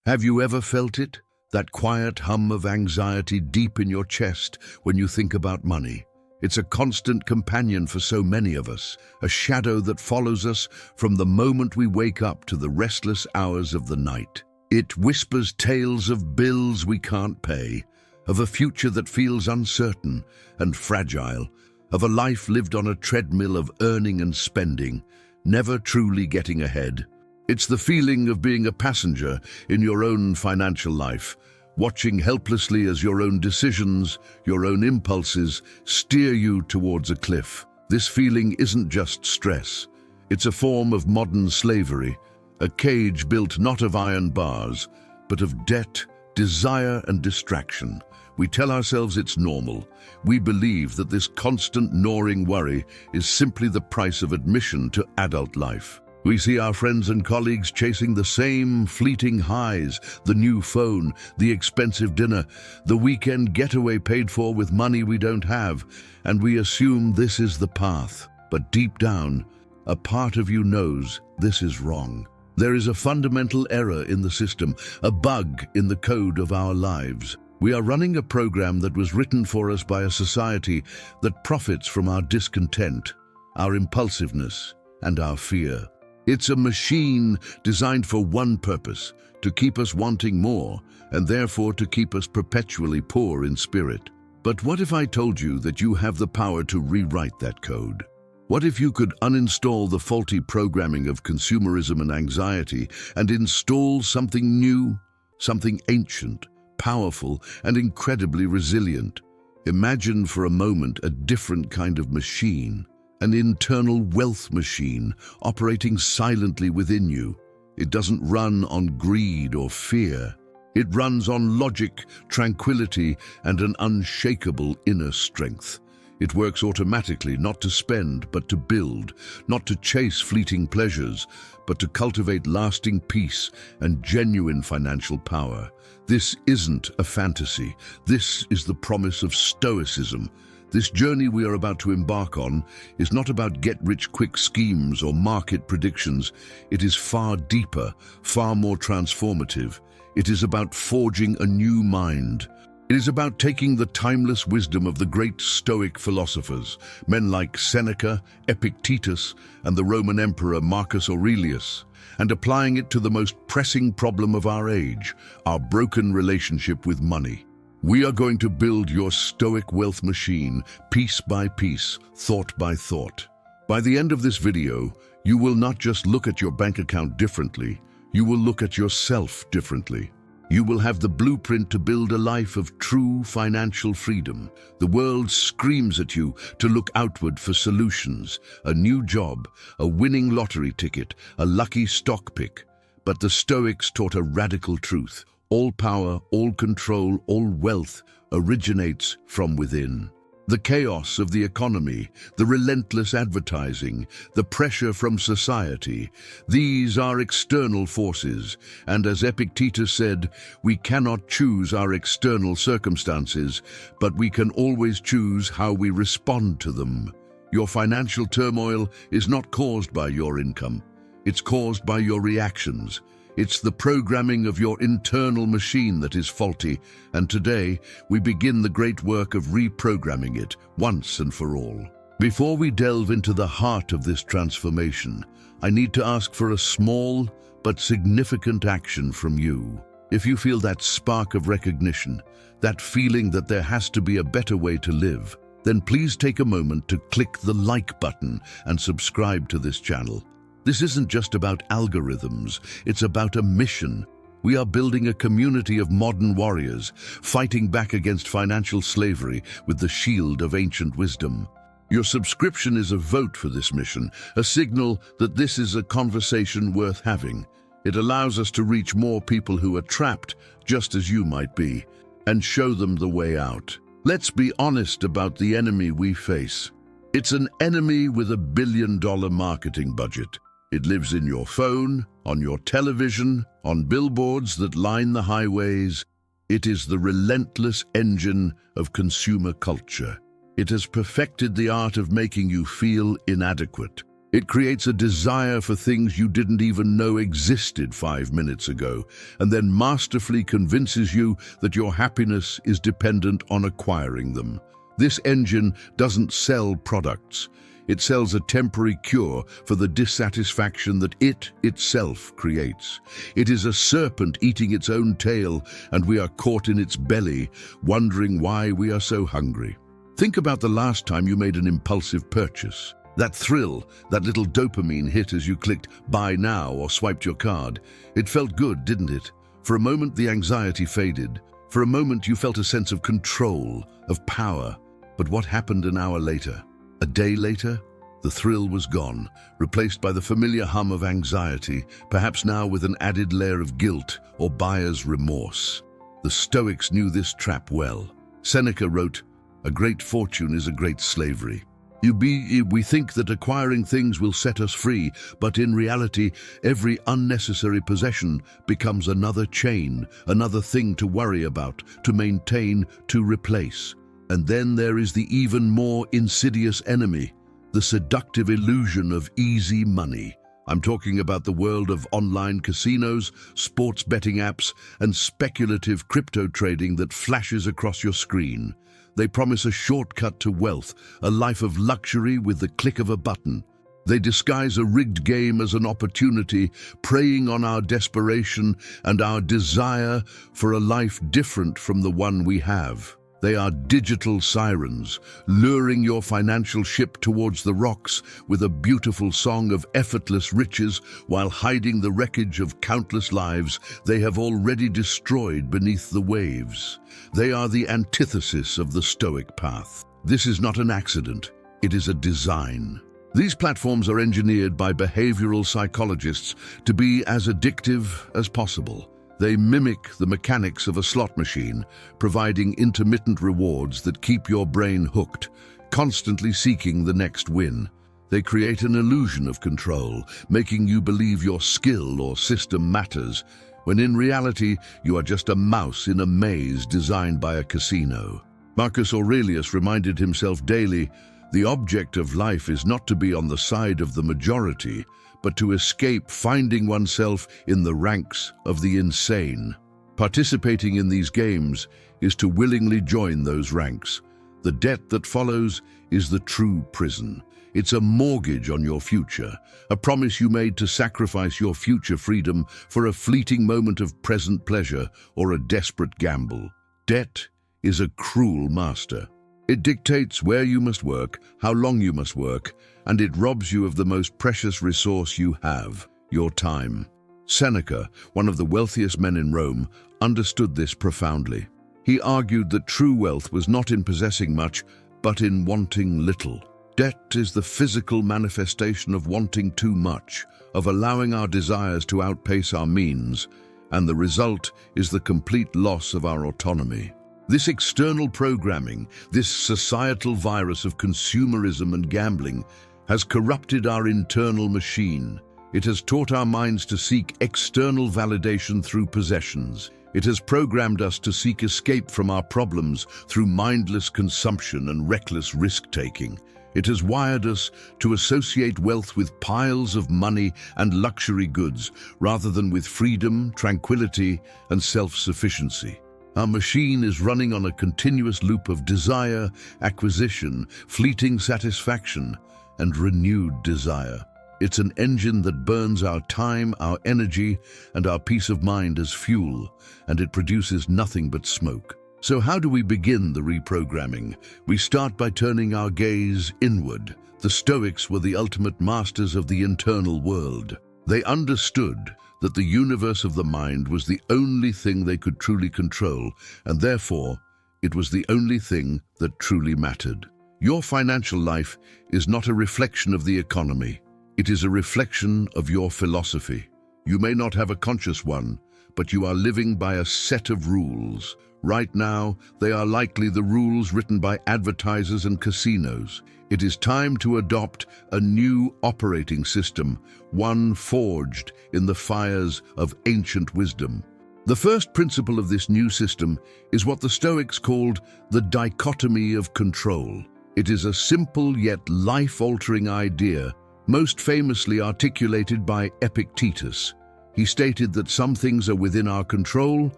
Have you ever felt it? That quiet hum of anxiety deep in your chest when you think about money. It's a constant companion for so many of us, a shadow that follows us from the moment we wake up to the restless hours of the night. It whispers tales of bills we can't pay, of a future that feels uncertain and fragile, of a life lived on a treadmill of earning and spending, never truly getting ahead. It's the feeling of being a passenger in your own financial life, watching helplessly as your own decisions, your own impulses, steer you towards a cliff. This feeling isn't just stress. It's a form of modern slavery, a cage built not of iron bars, but of debt, desire, and distraction. We tell ourselves it's normal. We believe that this constant gnawing worry is simply the price of admission to adult life. We see our friends and colleagues chasing the same fleeting highs, the new phone, the expensive dinner, the weekend getaway paid for with money we don't have, and we assume this is the path. But deep down, a part of you knows this is wrong. There is a fundamental error in the system, a bug in the code of our lives. We are running a program that was written for us by a society that profits from our discontent, our impulsiveness, and our fear. It's a machine designed for one purpose, to keep us wanting more, and therefore to keep us perpetually poor in spirit. But what if I told you that you have the power to rewrite that code? What if you could uninstall the faulty programming of consumerism and anxiety and install something new, something ancient, powerful, and incredibly resilient? Imagine for a moment a different kind of machine, an internal wealth machine operating silently within you. It doesn't run on greed or fear. It runs on logic, tranquility, and an unshakable inner strength. It works automatically, not to spend, but to build, not to chase fleeting pleasures, but to cultivate lasting peace and genuine financial power. This isn't a fantasy. This is the promise of Stoicism. This journey we are about to embark on is not about get-rich-quick schemes or market predictions. It is far deeper, far more transformative. It is about forging a new mind. It is about taking the timeless wisdom of the great Stoic philosophers, men like Seneca, Epictetus, and the Roman Emperor Marcus Aurelius, and applying it to the most pressing problem of our age, our broken relationship with money. We are going to build your Stoic wealth machine, piece by piece, thought by thought. By the end of this video, you will not just look at your bank account differently, you will look at yourself differently. You will have the blueprint to build a life of true financial freedom. The world screams at you to look outward for solutions, a new job, a winning lottery ticket, a lucky stock pick. But the Stoics taught a radical truth. All power, all control, all wealth originates from within. The chaos of the economy, the relentless advertising, the pressure from society, these are external forces, and as Epictetus said, we cannot choose our external circumstances, but we can always choose how we respond to them. Your financial turmoil is not caused by your income. It's caused by your reactions. It's the programming of your internal machine that is faulty, and today we begin the great work of reprogramming it once and for all. Before we delve into the heart of this transformation, I need to ask for a small but significant action from you. If you feel that spark of recognition, that feeling that there has to be a better way to live, then please take a moment to click the like button and subscribe to this channel. This isn't just about algorithms, it's about a mission. We are building a community of modern warriors, fighting back against financial slavery with the shield of ancient wisdom. Your subscription is a vote for this mission, a signal that this is a conversation worth having. It allows us to reach more people who are trapped, just as you might be, and show them the way out. Let's be honest about the enemy we face. It's an enemy with $1 billion marketing budget. It lives in your phone, on your television, on billboards that line the highways. It is the relentless engine of consumer culture. It has perfected the art of making you feel inadequate. It creates a desire for things you didn't even know existed 5 minutes ago, and then masterfully convinces you that your happiness is dependent on acquiring them. This engine doesn't sell products. It sells a temporary cure for the dissatisfaction that it itself creates. It is a serpent eating its own tail, and we are caught in its belly, wondering why we are so hungry. Think about the last time you made an impulsive purchase. That thrill, that little dopamine hit as you clicked buy now or swiped your card. It felt good, didn't it? For a moment, the anxiety faded. For a moment, you felt a sense of control, of power. But what happened an hour later? A day later? The thrill was gone, replaced by the familiar hum of anxiety, perhaps now with an added layer of guilt or buyer's remorse. The Stoics knew this trap well. Seneca wrote, "A great fortune is a great slavery." We think that acquiring things will set us free, but in reality, every unnecessary possession becomes another chain, another thing to worry about, to maintain, to replace. And then there is the even more insidious enemy, the seductive illusion of easy money. I'm talking about the world of online casinos, sports betting apps, and speculative crypto trading that flashes across your screen. They promise a shortcut to wealth, a life of luxury with the click of a button. They disguise a rigged game as an opportunity, preying on our desperation and our desire for a life different from the one we have. They are digital sirens, luring your financial ship towards the rocks with a beautiful song of effortless riches while hiding the wreckage of countless lives they have already destroyed beneath the waves. They are the antithesis of the Stoic path. This is not an accident, it is a design. These platforms are engineered by behavioral psychologists to be as addictive as possible. They mimic the mechanics of a slot machine, providing intermittent rewards that keep your brain hooked, constantly seeking the next win. They create an illusion of control, making you believe your skill or system matters, when in reality you are just a mouse in a maze designed by a casino. Marcus Aurelius reminded himself daily, the object of life is not to be on the side of the majority, but to escape finding oneself in the ranks of the insane. Participating in these games is to willingly join those ranks. The debt that follows is the true prison. It's a mortgage on your future, a promise you made to sacrifice your future freedom for a fleeting moment of present pleasure or a desperate gamble. Debt is a cruel master. It dictates where you must work, how long you must work, and it robs you of the most precious resource you have, your time. Seneca, one of the wealthiest men in Rome, understood this profoundly. He argued that true wealth was not in possessing much, but in wanting little. Debt is the physical manifestation of wanting too much, of allowing our desires to outpace our means, and the result is the complete loss of our autonomy. This external programming, this societal virus of consumerism and gambling, has corrupted our internal machine. It has taught our minds to seek external validation through possessions. It has programmed us to seek escape from our problems through mindless consumption and reckless risk-taking. It has wired us to associate wealth with piles of money and luxury goods, rather than with freedom, tranquility, and self-sufficiency. Our machine is running on a continuous loop of desire, acquisition, fleeting satisfaction, and renewed desire. It's an engine that burns our time, our energy, and our peace of mind as fuel, and it produces nothing but smoke. So how do we begin the reprogramming? We start by turning our gaze inward. The Stoics were the ultimate masters of the internal world. They understood that the universe of the mind was the only thing they could truly control, and therefore, it was the only thing that truly mattered. Your financial life is not a reflection of the economy. It is a reflection of your philosophy. You may not have a conscious one, but you are living by a set of rules. Right now, they are likely the rules written by advertisers and casinos. It is time to adopt a new operating system, one forged in the fires of ancient wisdom. The first principle of this new system is what the Stoics called the dichotomy of control. It is a simple yet life-altering idea most famously articulated by Epictetus. He stated that some things are within our control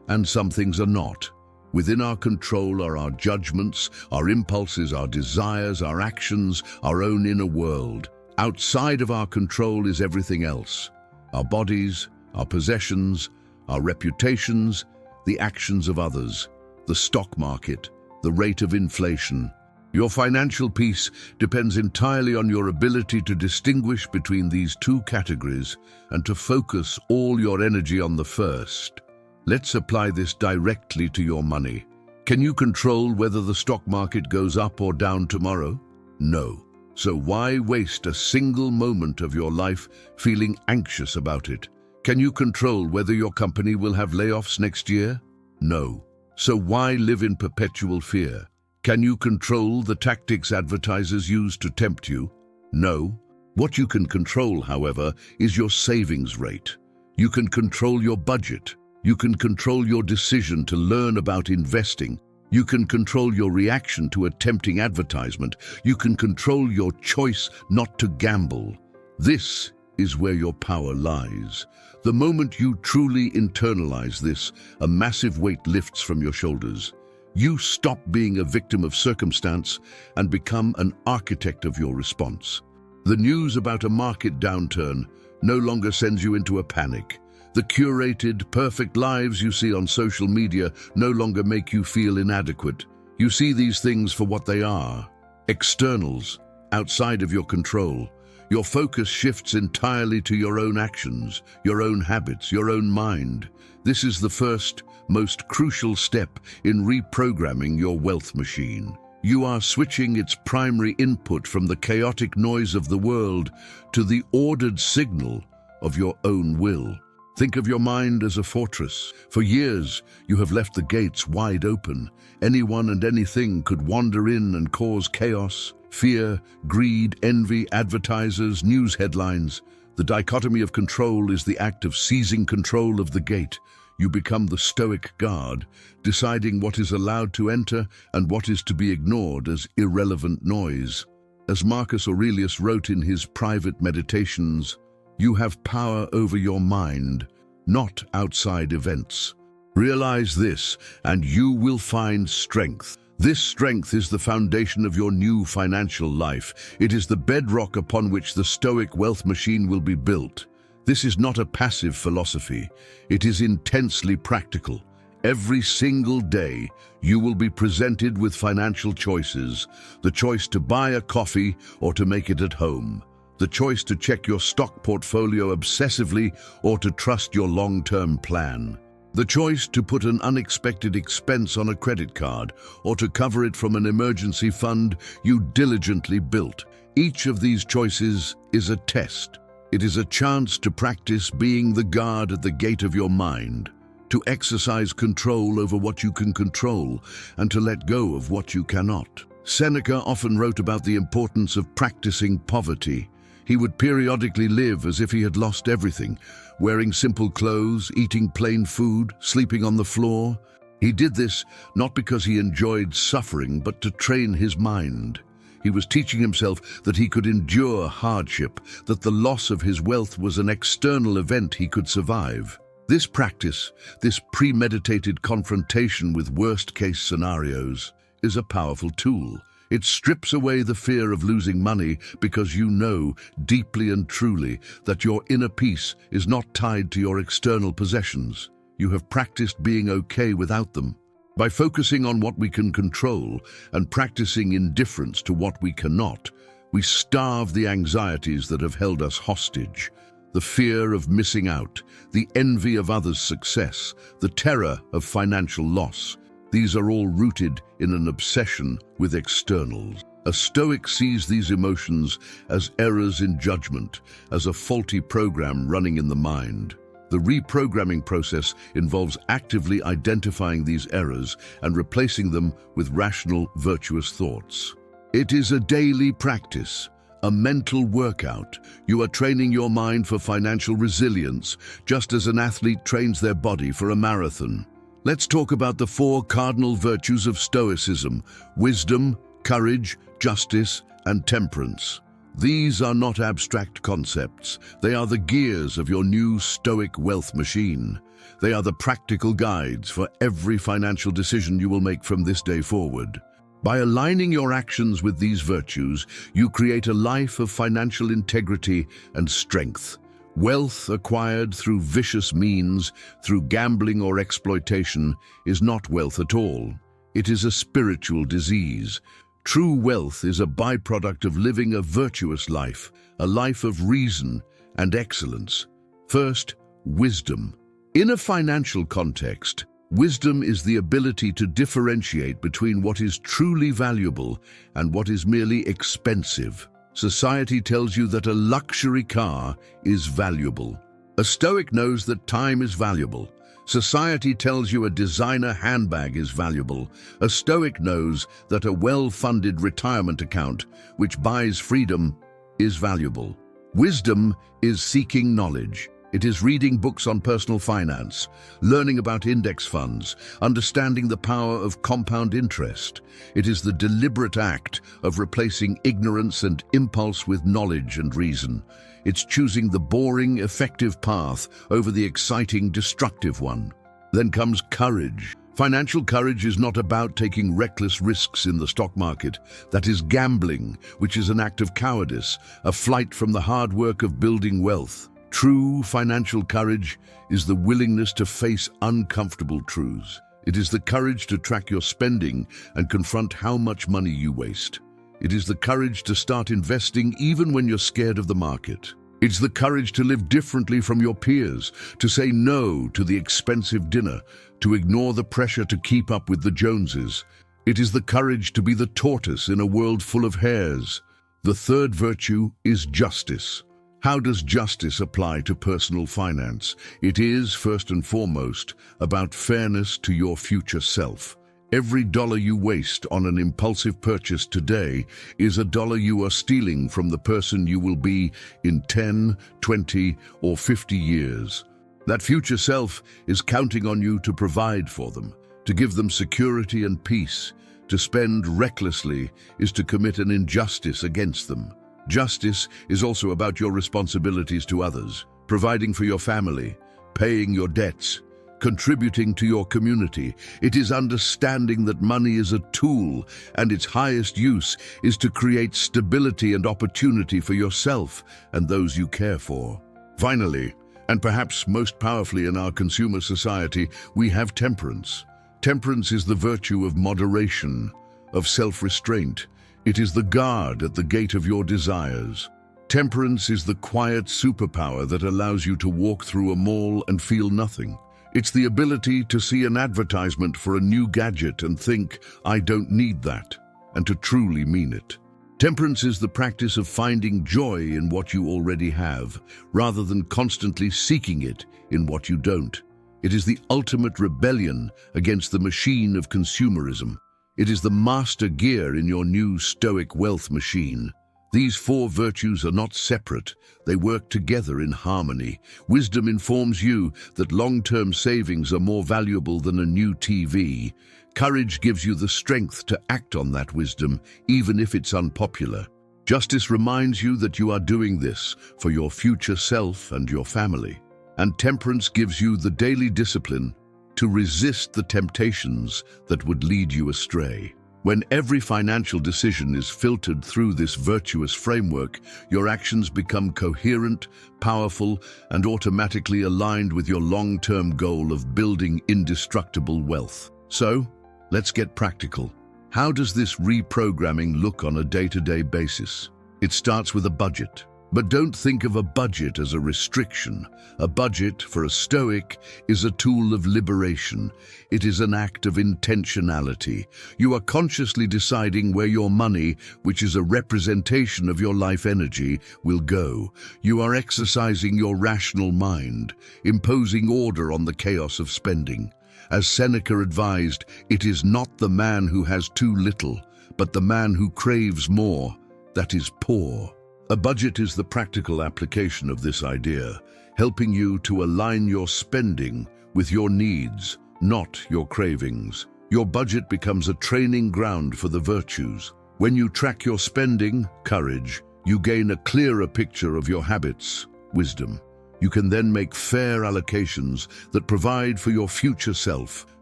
and some things are not. Within our control are our judgments, our impulses, our desires, our actions, our own inner world. Outside of our control is everything else: our bodies, our possessions, our reputations, the actions of others, the stock market, the rate of inflation. Your financial peace depends entirely on your ability to distinguish between these two categories and to focus all your energy on the first. Let's apply this directly to your money. Can you control whether the stock market goes up or down tomorrow? No. So why waste a single moment of your life feeling anxious about it? Can you control whether your company will have layoffs next year? No. So why live in perpetual fear? Can you control the tactics advertisers use to tempt you? No. What you can control, however, is your savings rate. You can control your budget. You can control your decision to learn about investing. You can control your reaction to a tempting advertisement. You can control your choice not to gamble. This is where your power lies. The moment you truly internalize this, a massive weight lifts from your shoulders. You stop being a victim of circumstance and become an architect of your response. The news about a market downturn no longer sends you into a panic. The curated, perfect lives you see on social media no longer make you feel inadequate. You see these things for what they are: externals, outside of your control. Your focus shifts entirely to your own actions, your own habits, your own mind. This is the first, most crucial step in reprogramming your wealth machine. You are switching its primary input from the chaotic noise of the world to the ordered signal of your own will. Think of your mind as a fortress. For years, you have left the gates wide open. Anyone and anything could wander in and cause chaos, fear, greed, envy, advertisers, news headlines. The dichotomy of control is the act of seizing control of the gate. You become the Stoic guard, deciding what is allowed to enter and what is to be ignored as irrelevant noise. As Marcus Aurelius wrote in his private meditations, you have power over your mind, not outside events. Realize this, and you will find strength. This strength is the foundation of your new financial life. It is the bedrock upon which the Stoic Wealth Machine will be built. This is not a passive philosophy. It is intensely practical. Every single day, you will be presented with financial choices. The choice to buy a coffee or to make it at home. The choice to check your stock portfolio obsessively or to trust your long-term plan. The choice to put an unexpected expense on a credit card or to cover it from an emergency fund you diligently built. Each of these choices is a test. It is a chance to practice being the guard at the gate of your mind, to exercise control over what you can control and to let go of what you cannot. Seneca often wrote about the importance of practicing poverty. He would periodically live as if he had lost everything, wearing simple clothes, eating plain food, sleeping on the floor. He did this not because he enjoyed suffering, but to train his mind. He was teaching himself that he could endure hardship, that the loss of his wealth was an external event he could survive. This practice, this premeditated confrontation with worst-case scenarios, is a powerful tool. It strips away the fear of losing money because you know deeply and truly that your inner peace is not tied to your external possessions. You have practiced being okay without them. By focusing on what we can control and practicing indifference to what we cannot, we starve the anxieties that have held us hostage. The fear of missing out, the envy of others' success, the terror of financial loss. These are all rooted in an obsession with externals. A Stoic sees these emotions as errors in judgment, as a faulty program running in the mind. The reprogramming process involves actively identifying these errors and replacing them with rational, virtuous thoughts. It is a daily practice, a mental workout. You are training your mind for financial resilience, just as an athlete trains their body for a marathon. Let's talk about the 4 cardinal virtues of Stoicism: wisdom, courage, justice, and temperance. These are not abstract concepts. They are the gears of your new Stoic Wealth Machine. They are the practical guides for every financial decision you will make from this day forward. By aligning your actions with these virtues, you create a life of financial integrity and strength. Wealth acquired through vicious means, through gambling or exploitation, is not wealth at all. It is a spiritual disease. True wealth is a byproduct of living a virtuous life, a life of reason and excellence. First, wisdom. In a financial context, wisdom is the ability to differentiate between what is truly valuable and what is merely expensive. Society tells you that a luxury car is valuable. A Stoic knows that time is valuable. Society tells you a designer handbag is valuable. A Stoic knows that a well-funded retirement account, which buys freedom, is valuable. Wisdom is seeking knowledge. It is reading books on personal finance, learning about index funds, understanding the power of compound interest. It is the deliberate act of replacing ignorance and impulse with knowledge and reason. It's choosing the boring, effective path over the exciting, destructive one. Then comes courage. Financial courage is not about taking reckless risks in the stock market. That is gambling, which is an act of cowardice, a flight from the hard work of building wealth. True financial courage is the willingness to face uncomfortable truths. It is the courage to track your spending and confront how much money you waste. It is the courage to start investing even when you're scared of the market. It's the courage to live differently from your peers, to say no to the expensive dinner, to ignore the pressure to keep up with the Joneses. It is the courage to be the tortoise in a world full of hares. The third virtue is justice. How does justice apply to personal finance? It is, first and foremost, about fairness to your future self. Every dollar you waste on an impulsive purchase today is a dollar you are stealing from the person you will be in 10, 20, or 50 years. That future self is counting on you to provide for them, to give them security and peace. To spend recklessly is to commit an injustice against them. Justice is also about your responsibilities to others, providing for your family, paying your debts, contributing to your community. It is understanding that money is a tool and its highest use is to create stability and opportunity for yourself and those you care for. Finally, and perhaps most powerfully in our consumer society, we have temperance. Temperance is the virtue of moderation, of self-restraint. It is the guard at the gate of your desires. Temperance is the quiet superpower that allows you to walk through a mall and feel nothing. It's the ability to see an advertisement for a new gadget and think, "I don't need that," and to truly mean it. Temperance is the practice of finding joy in what you already have, rather than constantly seeking it in what you don't. It is the ultimate rebellion against the machine of consumerism. It is the master gear in your new Stoic Wealth Machine. These four virtues are not separate. They work together in harmony. Wisdom informs you that long-term savings are more valuable than a new TV. Courage gives you the strength to act on that wisdom, even if it's unpopular. Justice reminds you that you are doing this for your future self and your family. And temperance gives you the daily discipline to resist the temptations that would lead you astray. When every financial decision is filtered through this virtuous framework, your actions become coherent, powerful, and automatically aligned with your long-term goal of building indestructible wealth. So, let's get practical. How does this reprogramming look on a day-to-day basis? It starts with a budget. But don't think of a budget as a restriction. A budget, for a Stoic, is a tool of liberation. It is an act of intentionality. You are consciously deciding where your money, which is a representation of your life energy, will go. You are exercising your rational mind, imposing order on the chaos of spending. As Seneca advised, it is not the man who has too little, but the man who craves more, that is poor. A budget is the practical application of this idea, helping you to align your spending with your needs, not your cravings. Your budget becomes a training ground for the virtues. When you track your spending, courage, You gain a clearer picture of your habits, wisdom. You can then make fair allocations that provide for your future self,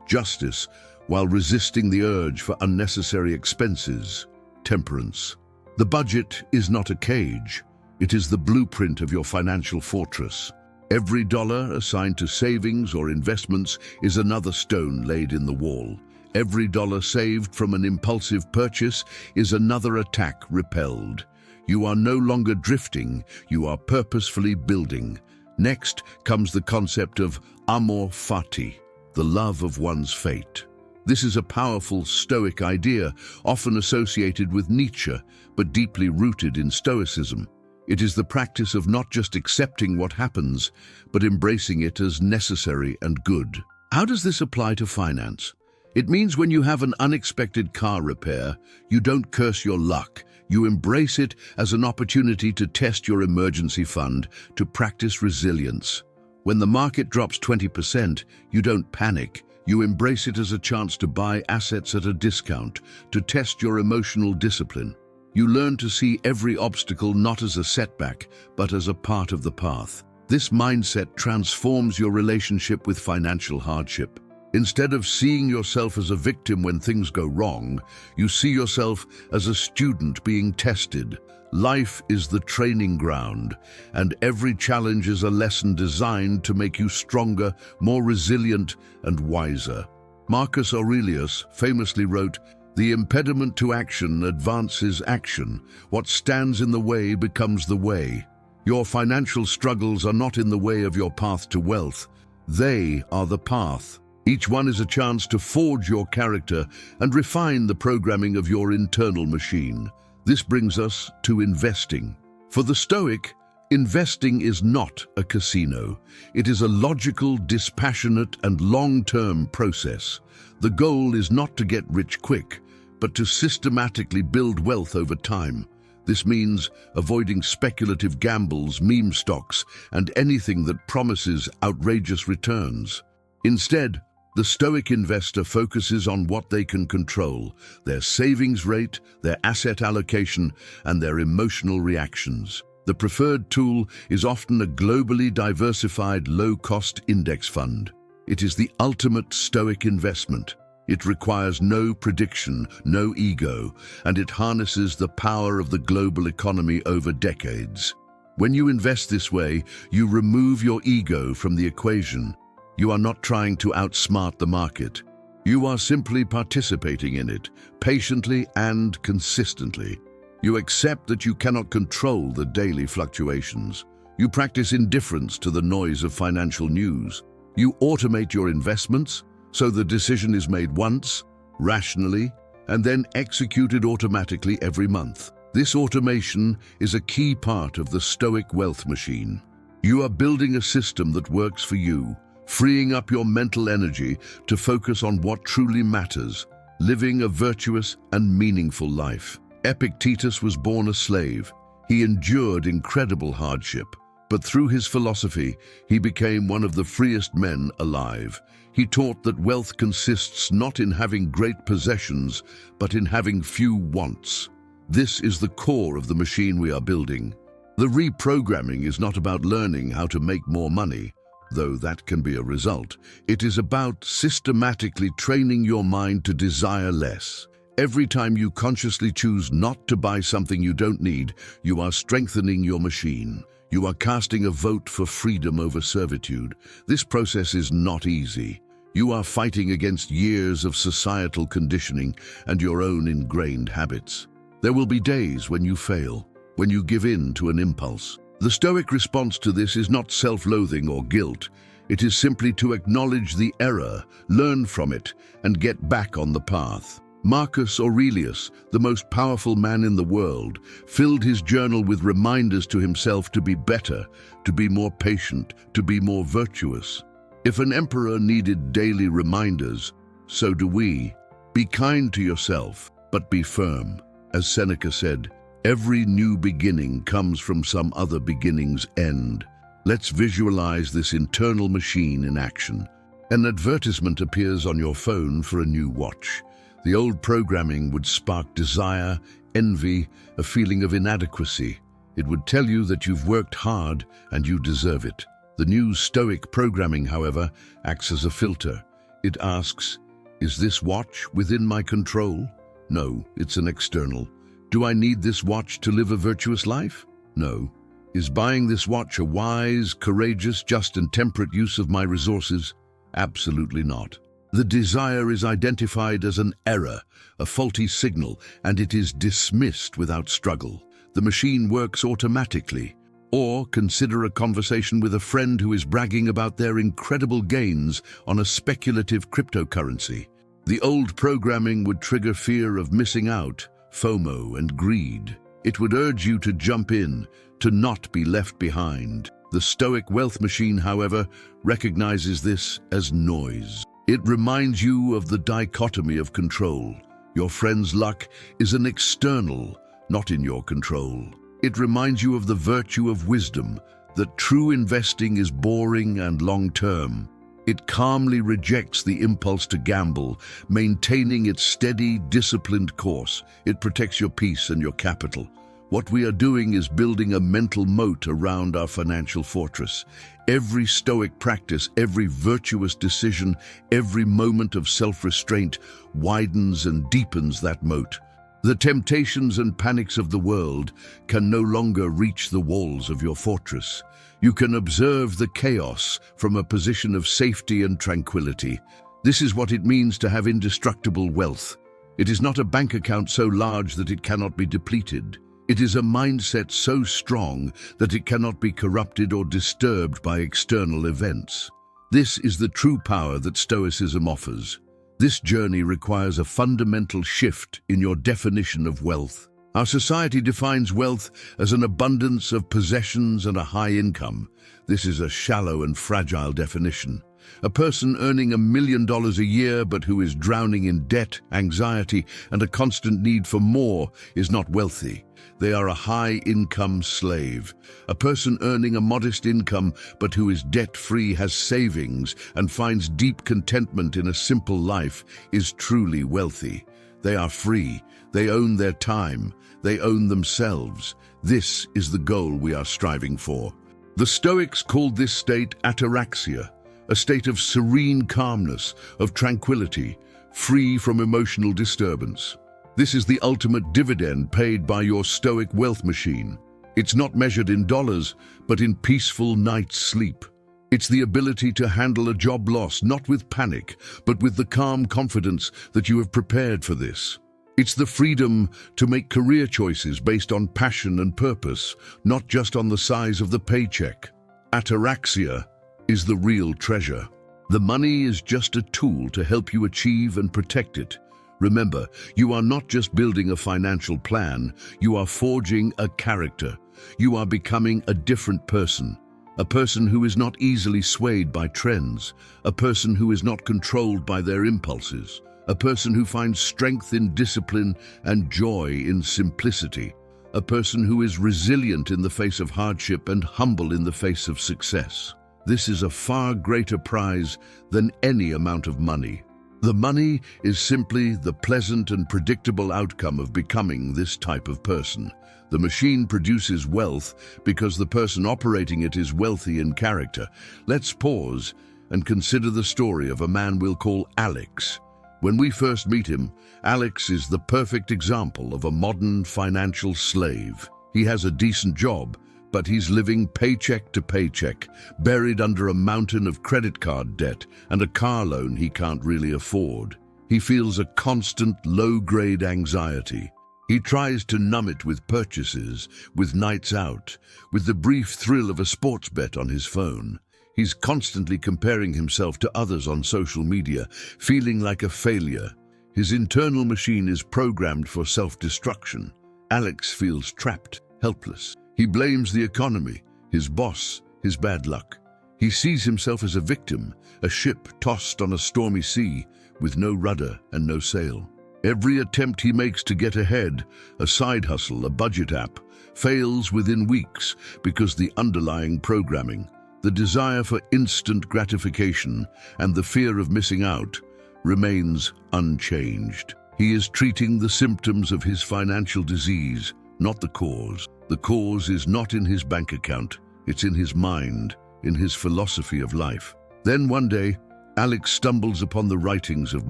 justice, while resisting the urge for unnecessary expenses, temperance. The budget is not a cage. It is the blueprint of your financial fortress. Every dollar assigned to savings or investments is another stone laid in the wall. Every dollar saved from an impulsive purchase is another attack repelled. You are no longer drifting, you are purposefully building. Next comes the concept of amor fati, the love of one's fate. This is a powerful Stoic idea, often associated with Nietzsche, but deeply rooted in Stoicism. It is the practice of not just accepting what happens, but embracing it as necessary and good. How does this apply to finance? It means when you have an unexpected car repair, you don't curse your luck. You embrace it as an opportunity to test your emergency fund, to practice resilience. When the market drops 20%, you don't panic. You embrace it as a chance to buy assets at a discount, to test your emotional discipline. You learn to see every obstacle not as a setback, but as a part of the path. This mindset transforms your relationship with financial hardship. Instead of seeing yourself as a victim when things go wrong, you see yourself as a student being tested. Life is the training ground, and every challenge is a lesson designed to make you stronger, more resilient, and wiser. Marcus Aurelius famously wrote, "The impediment to action advances action. What stands in the way becomes the way." Your financial struggles are not in the way of your path to wealth. They are the path. Each one is a chance to forge your character and refine the programming of your internal machine. This brings us to investing. For the Stoic, investing is not a casino. It is a logical, dispassionate, and long-term process. The goal is not to get rich quick, but to systematically build wealth over time. This means avoiding speculative gambles, meme stocks, and anything that promises outrageous returns. Instead, the Stoic investor focuses on what they can control: their savings rate, their asset allocation, and their emotional reactions. The preferred tool is often a globally diversified, low-cost index fund. It is the ultimate Stoic investment. It requires no prediction, no ego, and it harnesses the power of the global economy over decades. When you invest this way, you remove your ego from the equation. You are not trying to outsmart the market. You are simply participating in it, patiently and consistently. You accept that you cannot control the daily fluctuations. You practice indifference to the noise of financial news. You automate your investments, so the decision is made once, rationally, and then executed automatically every month. This automation is a key part of the Stoic Wealth Machine. You are building a system that works for you, freeing up your mental energy to focus on what truly matters, living a virtuous and meaningful life. Epictetus was born a slave. He endured incredible hardship, but through his philosophy, he became one of the freest men alive. He taught that wealth consists not in having great possessions, but in having few wants. This is the core of the machine we are building. The reprogramming is not about learning how to make more money, though that can be a result. It is about systematically training your mind to desire less. Every time you consciously choose not to buy something you don't need, you are strengthening your machine. You are casting a vote for freedom over servitude. This process is not easy. You are fighting against years of societal conditioning and your own ingrained habits. There will be days when you fail, when you give in to an impulse. The Stoic response to this is not self-loathing or guilt. It is simply to acknowledge the error, learn from it, and get back on the path. Marcus Aurelius, the most powerful man in the world, filled his journal with reminders to himself to be better, to be more patient, to be more virtuous. If an emperor needed daily reminders, so do we. Be kind to yourself, but be firm. As Seneca said, every new beginning comes from some other beginning's end. Let's visualize this internal machine in action. An advertisement appears on your phone for a new watch. The old programming would spark desire, envy, a feeling of inadequacy. It would tell you that you've worked hard and you deserve it. The new Stoic programming, however, acts as a filter. It asks, is this watch within my control? No, it's an external. Do I need this watch to live a virtuous life? No. Is buying this watch a wise, courageous, just and temperate use of my resources? Absolutely not. The desire is identified as an error, a faulty signal, and it is dismissed without struggle. The machine works automatically. Or consider a conversation with a friend who is bragging about their incredible gains on a speculative cryptocurrency. The old programming would trigger fear of missing out, FOMO, and greed. It would urge you to jump in, to not be left behind. The Stoic Wealth Machine, however, recognizes this as noise. It reminds you of the dichotomy of control. Your friend's luck is an external, not in your control. It reminds you of the virtue of wisdom, that true investing is boring and long-term. It calmly rejects the impulse to gamble, maintaining its steady, disciplined course. It protects your peace and your capital. What we are doing is building a mental moat around our financial fortress. Every Stoic practice, every virtuous decision, every moment of self-restraint widens and deepens that moat. The temptations and panics of the world can no longer reach the walls of your fortress. You can observe the chaos from a position of safety and tranquility. This is what it means to have indestructible wealth. It is not a bank account so large that it cannot be depleted. It is a mindset so strong that it cannot be corrupted or disturbed by external events. This is the true power that Stoicism offers. This journey requires a fundamental shift in your definition of wealth. Our society defines wealth as an abundance of possessions and a high income. This is a shallow and fragile definition. A person earning $1 million a year but who is drowning in debt, anxiety, and a constant need for more is not wealthy. They are a high-income slave. A person earning a modest income but who is debt-free, has savings, and finds deep contentment in a simple life is truly wealthy. They are free. They own their time. They own themselves. This is the goal we are striving for. The Stoics called this state ataraxia, a state of serene calmness, of tranquility, free from emotional disturbance. This is the ultimate dividend paid by your Stoic wealth machine. It's not measured in dollars, but in peaceful night's sleep. It's the ability to handle a job loss, not with panic, but with the calm confidence that you have prepared for this. It's the freedom to make career choices based on passion and purpose, not just on the size of the paycheck. Ataraxia is the real treasure. The money is just a tool to help you achieve and protect it. Remember, you are not just building a financial plan, you are forging a character. You are becoming a different person. A person who is not easily swayed by trends. A person who is not controlled by their impulses. A person who finds strength in discipline and joy in simplicity. A person who is resilient in the face of hardship and humble in the face of success. This is a far greater prize than any amount of money. The money is simply the pleasant and predictable outcome of becoming this type of person. The machine produces wealth because the person operating it is wealthy in character. Let's pause and consider the story of a man we'll call Alex. When we first meet him, Alex is the perfect example of a modern financial slave. He has a decent job, but he's living paycheck to paycheck, buried under a mountain of credit card debt and a car loan he can't really afford. He feels a constant low-grade anxiety. He tries to numb it with purchases, with nights out, with the brief thrill of a sports bet on his phone. He's constantly comparing himself to others on social media, feeling like a failure. His internal machine is programmed for self-destruction. Alex feels trapped, helpless. He blames the economy, his boss, his bad luck. He sees himself as a victim, a ship tossed on a stormy sea with no rudder and no sail. Every attempt he makes to get ahead, a side hustle, a budget app, fails within weeks because the underlying programming, the desire for instant gratification and the fear of missing out, remains unchanged. He is treating the symptoms of his financial disease, not the cause. The cause is not in his bank account, it's in his mind, in his philosophy of life. Then one day, Alex stumbles upon the writings of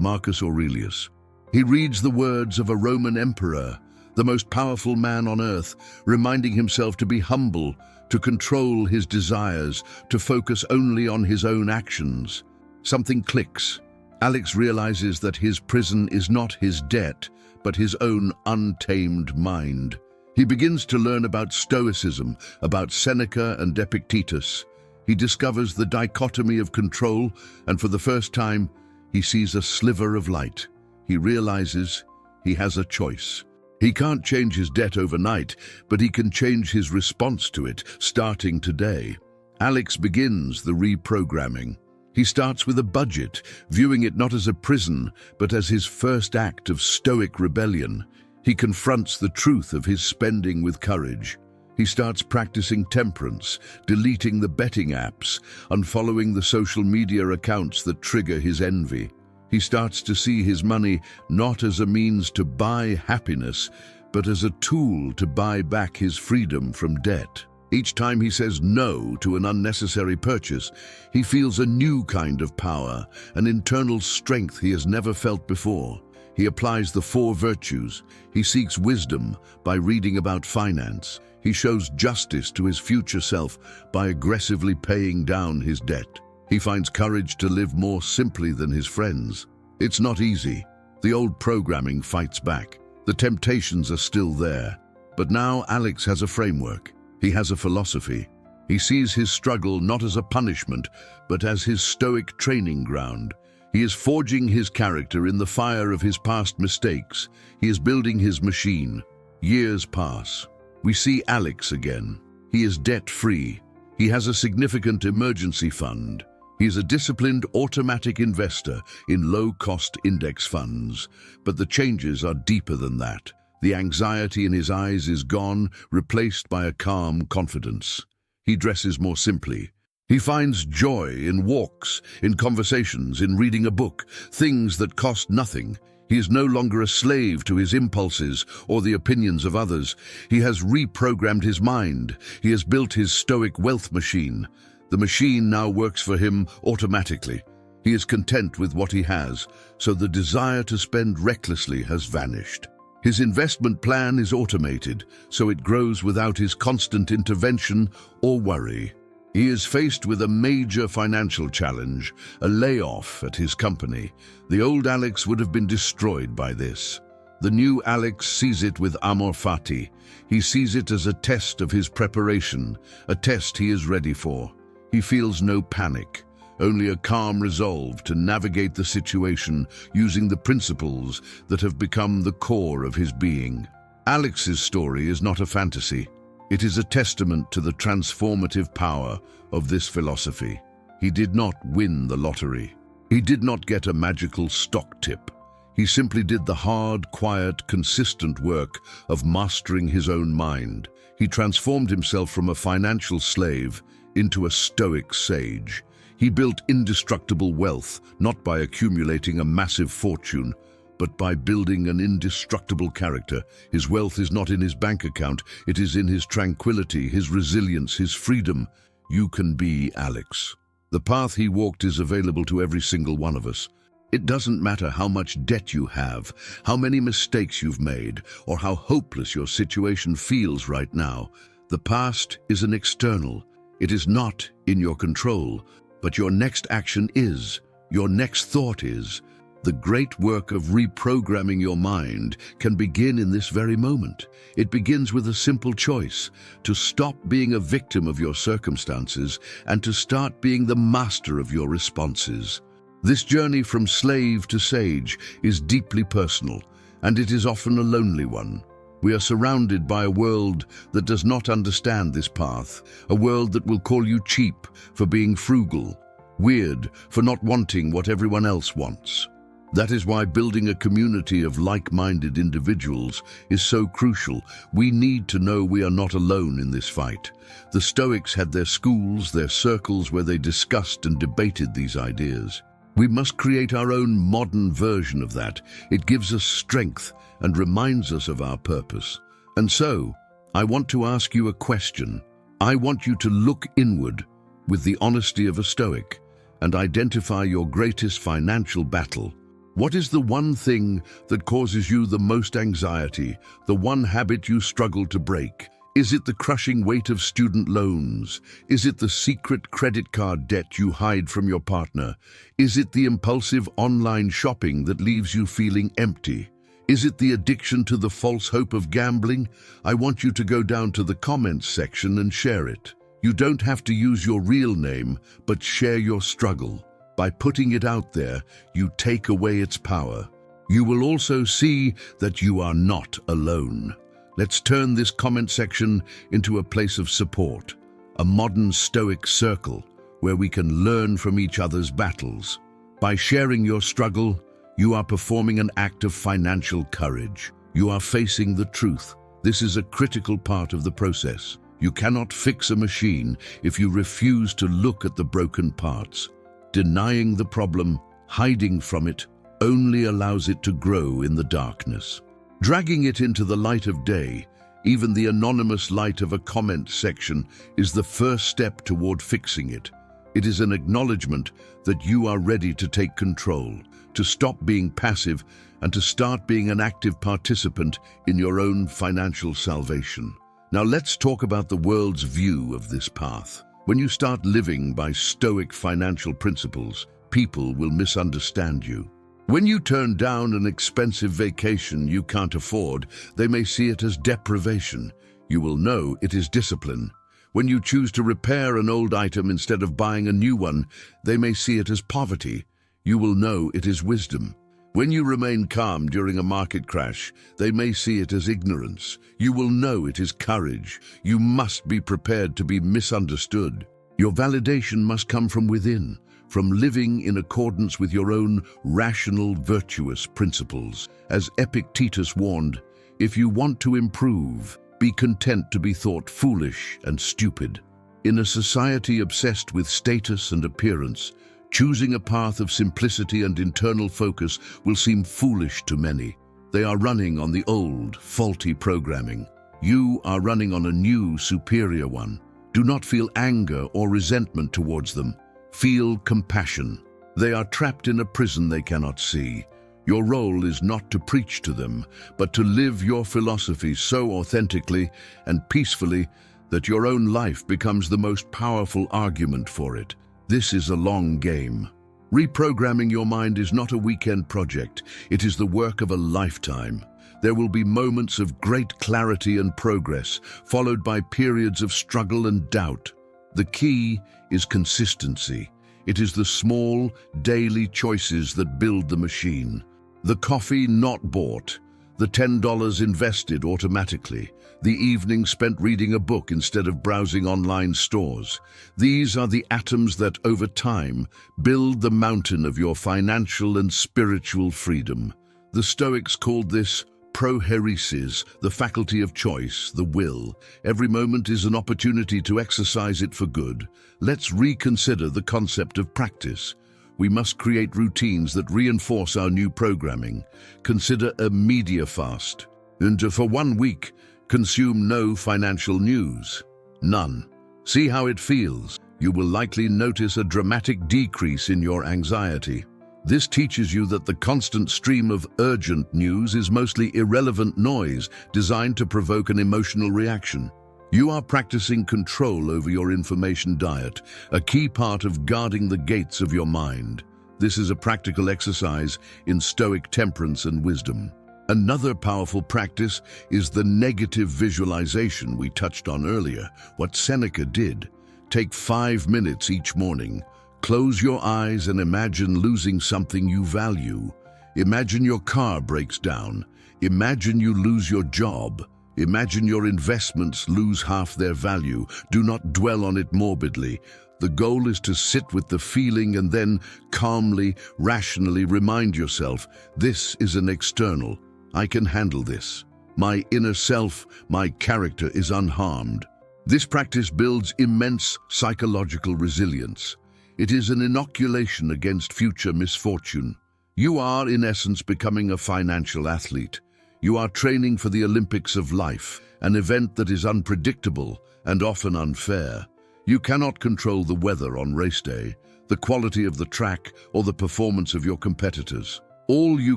Marcus Aurelius. He reads the words of a Roman emperor, the most powerful man on earth, reminding himself to be humble, to control his desires, to focus only on his own actions. Something clicks. Alex realizes that his prison is not his debt, but his own untamed mind. He begins to learn about Stoicism, about Seneca and Epictetus. He discovers the dichotomy of control, and for the first time, he sees a sliver of light. He realizes he has a choice. He can't change his debt overnight, but he can change his response to it, starting today. Alex begins the reprogramming. He starts with a budget, viewing it not as a prison, but as his first act of stoic rebellion. He confronts the truth of his spending with courage. He starts practicing temperance, deleting the betting apps, unfollowing the social media accounts that trigger his envy. He starts to see his money not as a means to buy happiness, but as a tool to buy back his freedom from debt. Each time he says no to an unnecessary purchase, he feels a new kind of power, an internal strength he has never felt before. He applies the 4 virtues. He seeks wisdom by reading about finance. He shows justice to his future self by aggressively paying down his debt. He finds courage to live more simply than his friends. It's not easy. The old programming fights back. The temptations are still there. But now Alex has a framework. He has a philosophy. He sees his struggle not as a punishment, but as his stoic training ground. He is forging his character in the fire of his past mistakes. He is building his machine. Years pass. We see Alex again. He is debt-free. He has a significant emergency fund. He is a disciplined automatic investor in low-cost index funds. But the changes are deeper than that. The anxiety in his eyes is gone, replaced by a calm confidence. He dresses more simply. He finds joy in walks, in conversations, in reading a book, things that cost nothing. He is no longer a slave to his impulses or the opinions of others. He has reprogrammed his mind. He has built his Stoic Wealth Machine. The machine now works for him automatically. He is content with what he has, so the desire to spend recklessly has vanished. His investment plan is automated, so it grows without his constant intervention or worry. He is faced with a major financial challenge, a layoff at his company. The old Alex would have been destroyed by this. The new Alex sees it with amor fati. He sees it as a test of his preparation, a test he is ready for. He feels no panic, only a calm resolve to navigate the situation using the principles that have become the core of his being. Alex's story is not a fantasy. It is a testament to the transformative power of this philosophy. He did not win the lottery. He did not get a magical stock tip. He simply did the hard, quiet, consistent work of mastering his own mind. He transformed himself from a financial slave into a stoic sage. He built indestructible wealth, not by accumulating a massive fortune, but by building an indestructible character. His wealth is not in his bank account, it is in his tranquility, his resilience, his freedom. You can be Alex. The path he walked is available to every single one of us. It doesn't matter how much debt you have, how many mistakes you've made, or how hopeless your situation feels right now. The past is an external. It is not in your control, but your next action is, your next thought is. The great work of reprogramming your mind can begin in this very moment. It begins with a simple choice: to stop being a victim of your circumstances and to start being the master of your responses. This journey from slave to sage is deeply personal, and it is often a lonely one. We are surrounded by a world that does not understand this path, a world that will call you cheap for being frugal, weird for not wanting what everyone else wants. That is why building a community of like-minded individuals is so crucial. We need to know we are not alone in this fight. The Stoics had their schools, their circles where they discussed and debated these ideas. We must create our own modern version of that. It gives us strength and reminds us of our purpose. And so, I want to ask you a question. I want you to look inward with the honesty of a Stoic and identify your greatest financial battle. What is the one thing that causes you the most anxiety, the one habit you struggle to break? Is it the crushing weight of student loans? Is it the secret credit card debt you hide from your partner? Is it the impulsive online shopping that leaves you feeling empty? Is it the addiction to the false hope of gambling? I want you to go down to the comments section and share it. You don't have to use your real name, but share your struggle. By putting it out there, you take away its power. You will also see that you are not alone. Let's turn this comment section into a place of support, a modern Stoic circle where we can learn from each other's battles. By sharing your struggle, you are performing an act of financial courage. You are facing the truth. This is a critical part of the process. You cannot fix a machine if you refuse to look at the broken parts. Denying the problem, hiding from it, only allows it to grow in the darkness. Dragging it into the light of day, even the anonymous light of a comment section, is the first step toward fixing it. It is an acknowledgement that you are ready to take control, to stop being passive, and to start being an active participant in your own financial salvation. Now let's talk about the world's view of this path. When you start living by Stoic financial principles, people will misunderstand you. When you turn down an expensive vacation you can't afford, they may see it as deprivation. You will know it is discipline. When you choose to repair an old item instead of buying a new one, they may see it as poverty. You will know it is wisdom. When you remain calm during a market crash, they may see it as ignorance. You will know it is courage. You must be prepared to be misunderstood. Your validation must come from within, from living in accordance with your own rational, virtuous principles. As Epictetus warned, if you want to improve, be content to be thought foolish and stupid. In a society obsessed with status and appearance, choosing a path of simplicity and internal focus will seem foolish to many. They are running on the old, faulty programming. You are running on a new, superior one. Do not feel anger or resentment towards them. Feel compassion. They are trapped in a prison they cannot see. Your role is not to preach to them, but to live your philosophy so authentically and peacefully that your own life becomes the most powerful argument for it. This is a long game. Reprogramming your mind is not a weekend project. It is the work of a lifetime. There will be moments of great clarity and progress, followed by periods of struggle and doubt. The key is consistency. It is the small, daily choices that build the machine. The coffee not bought, the $10 invested automatically, the evening spent reading a book instead of browsing online stores. These are the atoms that, over time, build the mountain of your financial and spiritual freedom. The Stoics called this proheresis, the faculty of choice, the will. Every moment is an opportunity to exercise it for good. Let's reconsider the concept of practice. We must create routines that reinforce our new programming. Consider a media fast. And for 1 week, consume no financial news. None. See how it feels. You will likely notice a dramatic decrease in your anxiety. This teaches you that the constant stream of urgent news is mostly irrelevant noise designed to provoke an emotional reaction. You are practicing control over your information diet, a key part of guarding the gates of your mind. This is a practical exercise in Stoic temperance and wisdom. Another powerful practice is the negative visualization we touched on earlier, what Seneca did. Take 5 minutes each morning. Close your eyes and imagine losing something you value. Imagine your car breaks down. Imagine you lose your job. Imagine your investments lose half their value. Do not dwell on it morbidly. The goal is to sit with the feeling and then calmly, rationally remind yourself, this is an external. I can handle this. My inner self, my character is unharmed. This practice builds immense psychological resilience. It is an inoculation against future misfortune. You are, in essence, becoming a financial athlete. You are training for the Olympics of life, an event that is unpredictable and often unfair. You cannot control the weather on race day, the quality of the track, or the performance of your competitors. All you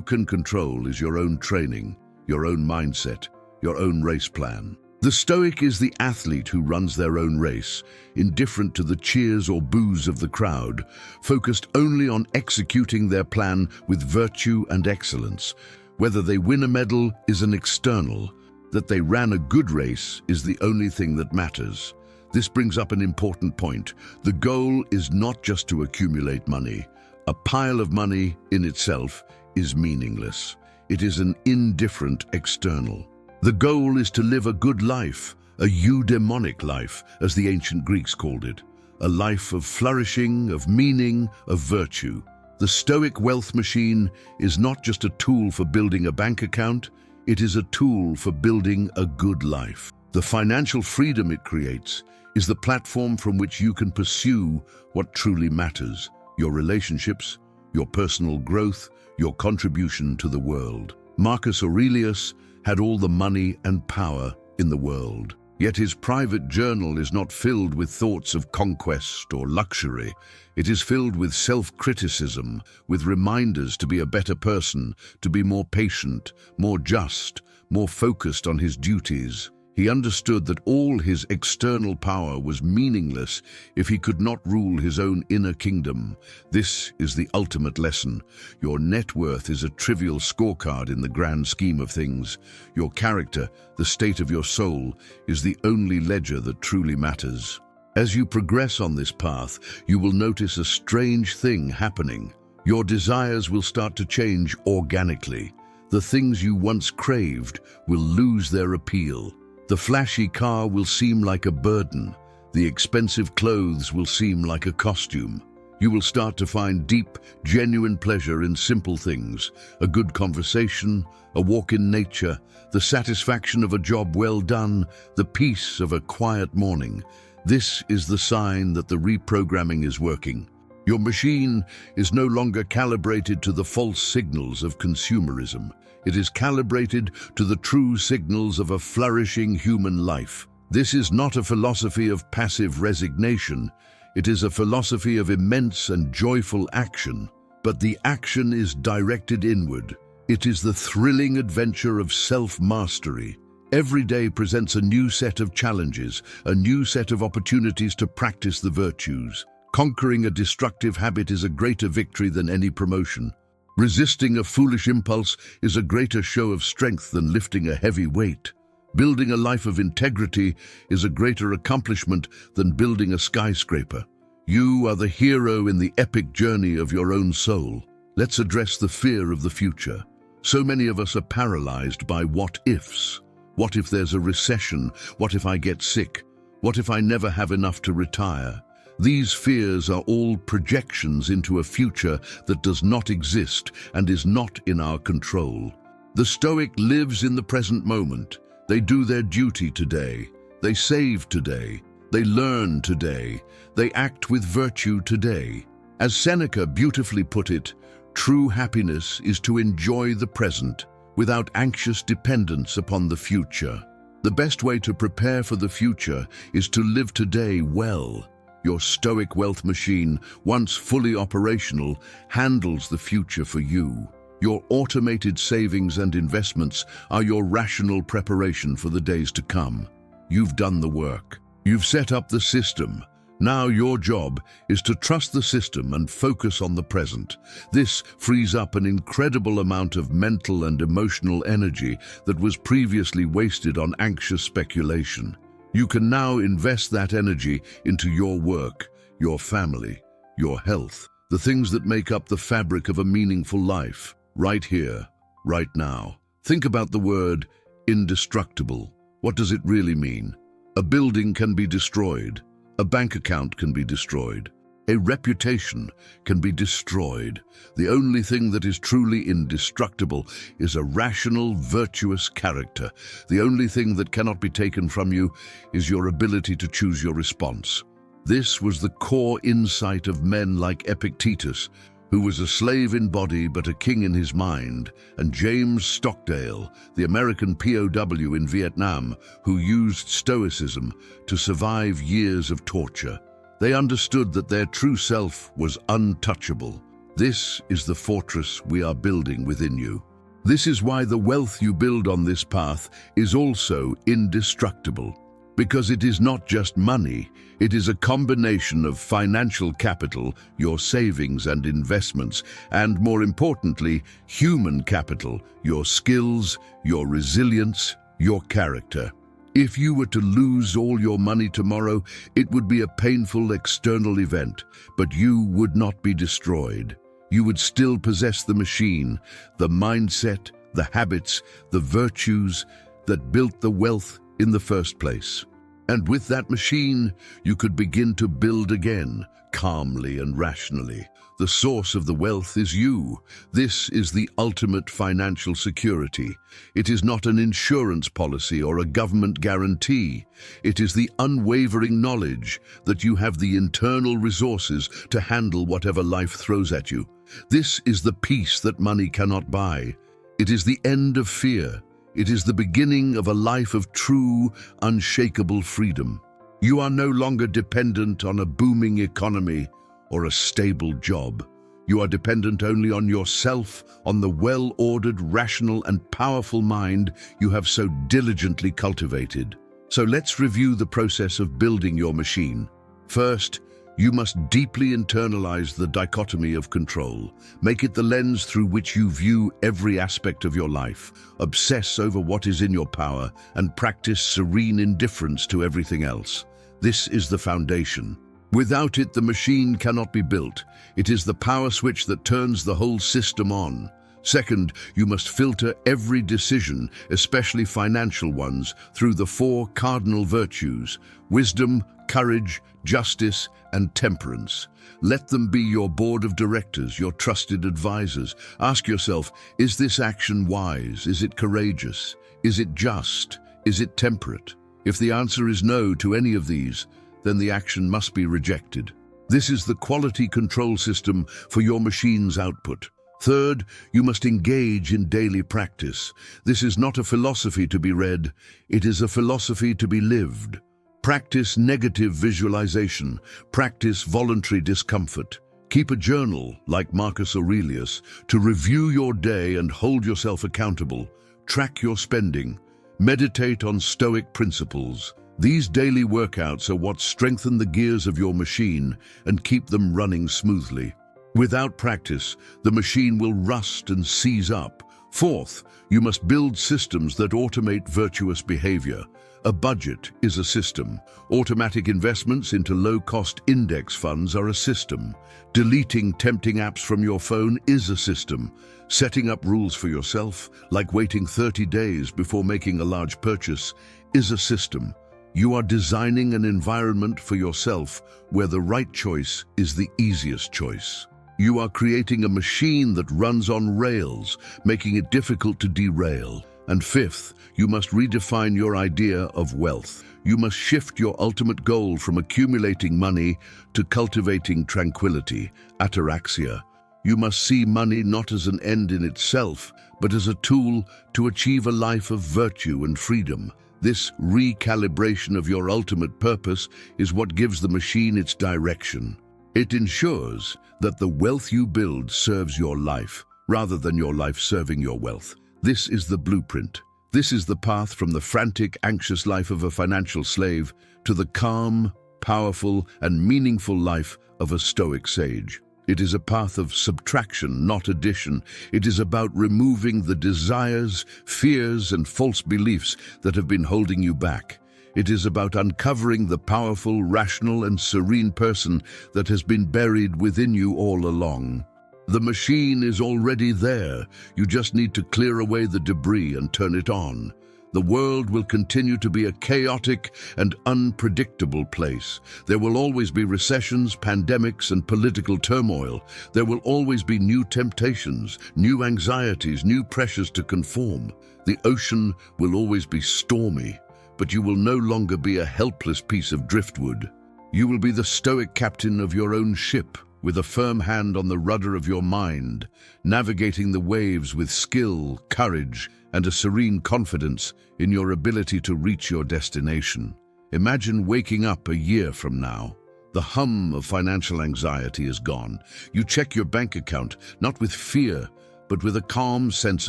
can control is your own training, your own mindset, your own race plan. The Stoic is the athlete who runs their own race, indifferent to the cheers or boos of the crowd, focused only on executing their plan with virtue and excellence. Whether they win a medal is an external. That they ran a good race is the only thing that matters. This brings up an important point. The goal is not just to accumulate money. A pile of money in itself is meaningless. It is an indifferent external. The goal is to live a good life, a eudaimonic life, as the ancient Greeks called it. A life of flourishing, of meaning, of virtue. The Stoic Wealth Machine is not just a tool for building a bank account, it is a tool for building a good life. The financial freedom it creates is the platform from which you can pursue what truly matters: your relationships, your personal growth, your contribution to the world. Marcus Aurelius had all the money and power in the world. Yet his private journal is not filled with thoughts of conquest or luxury. It is filled with self-criticism, with reminders to be a better person, to be more patient, more just, more focused on his duties. He understood that all his external power was meaningless if he could not rule his own inner kingdom. This is the ultimate lesson. Your net worth is a trivial scorecard in the grand scheme of things. Your character, the state of your soul, is the only ledger that truly matters. As you progress on this path, you will notice a strange thing happening. Your desires will start to change organically. The things you once craved will lose their appeal. The flashy car will seem like a burden. The expensive clothes will seem like a costume. You will start to find deep, genuine pleasure in simple things: a good conversation, a walk in nature, the satisfaction of a job well done, the peace of a quiet morning. This is the sign that the reprogramming is working. Your machine is no longer calibrated to the false signals of consumerism. It is calibrated to the true signals of a flourishing human life. This is not a philosophy of passive resignation. It is a philosophy of immense and joyful action. But the action is directed inward. It is the thrilling adventure of self-mastery. Every day presents a new set of challenges, a new set of opportunities to practice the virtues. Conquering a destructive habit is a greater victory than any promotion. Resisting a foolish impulse is a greater show of strength than lifting a heavy weight. Building a life of integrity is a greater accomplishment than building a skyscraper. You are the hero in the epic journey of your own soul. Let's address the fear of the future. So many of us are paralyzed by what-ifs. What if there's a recession? What if I get sick? What if I never have enough to retire? These fears are all projections into a future that does not exist and is not in our control. The Stoic lives in the present moment. They do their duty today. They save today. They learn today. They act with virtue today. As Seneca beautifully put it, true happiness is to enjoy the present without anxious dependence upon the future. The best way to prepare for the future is to live today well. Your Stoic Wealth Machine, once fully operational, handles the future for you. Your automated savings and investments are your rational preparation for the days to come. You've done the work. You've set up the system. Now your job is to trust the system and focus on the present. This frees up an incredible amount of mental and emotional energy that was previously wasted on anxious speculation. You can now invest that energy into your work, your family, your health, the things that make up the fabric of a meaningful life, right here, right now. Think about the word indestructible. What does it really mean? A building can be destroyed. A bank account can be destroyed. A reputation can be destroyed. The only thing that is truly indestructible is a rational, virtuous character. The only thing that cannot be taken from you is your ability to choose your response. This was the core insight of men like Epictetus, who was a slave in body but a king in his mind, and James Stockdale, the American POW in Vietnam, who used Stoicism to survive years of torture. They understood that their true self was untouchable. This is the fortress we are building within you. This is why the wealth you build on this path is also indestructible. Because it is not just money, it is a combination of financial capital, your savings and investments, and more importantly, human capital, your skills, your resilience, your character. If you were to lose all your money tomorrow, it would be a painful external event, but you would not be destroyed. You would still possess the machine, the mindset, the habits, the virtues that built the wealth in the first place. And with that machine, you could begin to build again, calmly and rationally. The source of the wealth is you. This is the ultimate financial security. It is not an insurance policy or a government guarantee. It is the unwavering knowledge that you have the internal resources to handle whatever life throws at you. This is the peace that money cannot buy. It is the end of fear. It is the beginning of a life of true, unshakable freedom. You are no longer dependent on a booming economy or a stable job. You are dependent only on yourself, on the well-ordered, rational, and powerful mind you have so diligently cultivated. So let's review the process of building your machine. First, you must deeply internalize the dichotomy of control. Make it the lens through which you view every aspect of your life. Obsess over what is in your power and practice serene indifference to everything else. This is the foundation. Without it, the machine cannot be built. It is the power switch that turns the whole system on. Second, you must filter every decision, especially financial ones, through the 4 cardinal virtues: wisdom, courage, justice, and temperance. Let them be your board of directors, your trusted advisors. Ask yourself, is this action wise? Is it courageous? Is it just? Is it temperate? If the answer is no to any of these, then the action must be rejected. This is the quality control system for your machine's output. Third, you must engage in daily practice. This is not a philosophy to be read, it is a philosophy to be lived. Practice negative visualization. Practice voluntary discomfort. Keep a journal, like Marcus Aurelius, to review your day and hold yourself accountable. Track your spending. Meditate on Stoic principles. These daily workouts are what strengthen the gears of your machine and keep them running smoothly. Without practice, the machine will rust and seize up. Fourth, you must build systems that automate virtuous behavior. A budget is a system. Automatic investments into low-cost index funds are a system. Deleting tempting apps from your phone is a system. Setting up rules for yourself, like waiting 30 days before making a large purchase, is a system. You are designing an environment for yourself where the right choice is the easiest choice. You are creating a machine that runs on rails, making it difficult to derail. And fifth, you must redefine your idea of wealth. You must shift your ultimate goal from accumulating money to cultivating tranquility, ataraxia. You must see money not as an end in itself, but as a tool to achieve a life of virtue and freedom. This recalibration of your ultimate purpose is what gives the machine its direction. It ensures that the wealth you build serves your life, rather than your life serving your wealth. This is the blueprint. This is the path from the frantic, anxious life of a financial slave to the calm, powerful, and meaningful life of a Stoic sage. It is a path of subtraction, not addition. It is about removing the desires, fears, and false beliefs that have been holding you back. It is about uncovering the powerful, rational, and serene person that has been buried within you all along. The machine is already there. You just need to clear away the debris and turn it on. The world will continue to be a chaotic and unpredictable place. There will always be recessions, pandemics, and political turmoil. There will always be new temptations, new anxieties, new pressures to conform. The ocean will always be stormy, but you will no longer be a helpless piece of driftwood. You will be the Stoic captain of your own ship, with a firm hand on the rudder of your mind, navigating the waves with skill, courage, and a serene confidence in your ability to reach your destination. Imagine waking up a year from now. The hum of financial anxiety is gone. You check your bank account, not with fear, but with a calm sense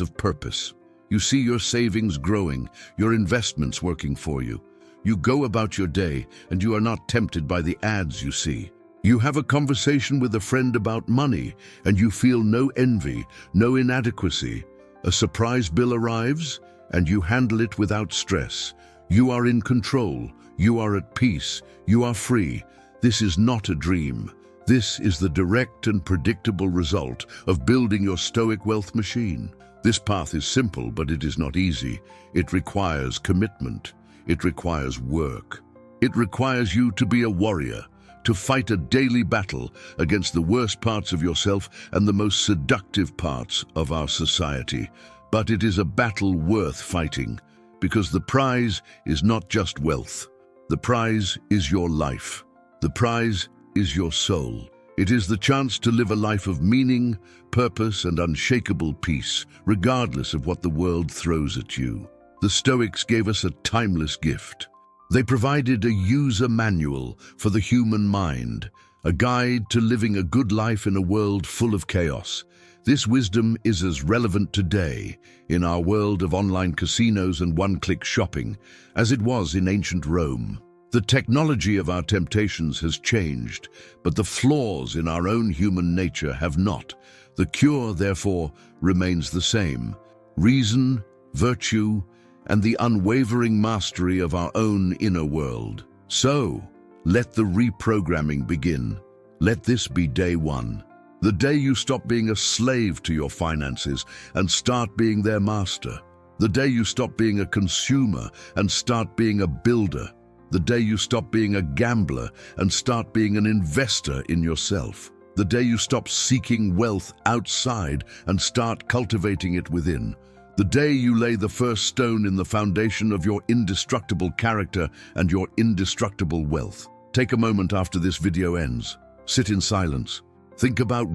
of purpose. You see your savings growing, your investments working for you. You go about your day, and you are not tempted by the ads you see. You have a conversation with a friend about money, and you feel no envy, no inadequacy. A surprise bill arrives, and you handle it without stress. You are in control. You are at peace. You are free. This is not a dream. This is the direct and predictable result of building your Stoic Wealth Machine. This path is simple, but it is not easy. It requires commitment. It requires work. It requires you to be a warrior, to fight a daily battle against the worst parts of yourself and the most seductive parts of our society. But it is a battle worth fighting, because the prize is not just wealth. The prize is your life. The prize is your soul. It is the chance to live a life of meaning, purpose, and unshakable peace, regardless of what the world throws at you. The Stoics gave us a timeless gift. They provided a user manual for the human mind, a guide to living a good life in a world full of chaos. This wisdom is as relevant today, in our world of online casinos and one-click shopping, as it was in ancient Rome. The technology of our temptations has changed, but the flaws in our own human nature have not. The cure, therefore, remains the same: reason, virtue, and the unwavering mastery of our own inner world. So, let the reprogramming begin. Let this be day one. The day you stop being a slave to your finances and start being their master. The day you stop being a consumer and start being a builder. The day you stop being a gambler and start being an investor in yourself. The day you stop seeking wealth outside and start cultivating it within. The day you lay the first stone in the foundation of your indestructible character and your indestructible wealth. Take a moment after this video ends. Sit in silence. Think about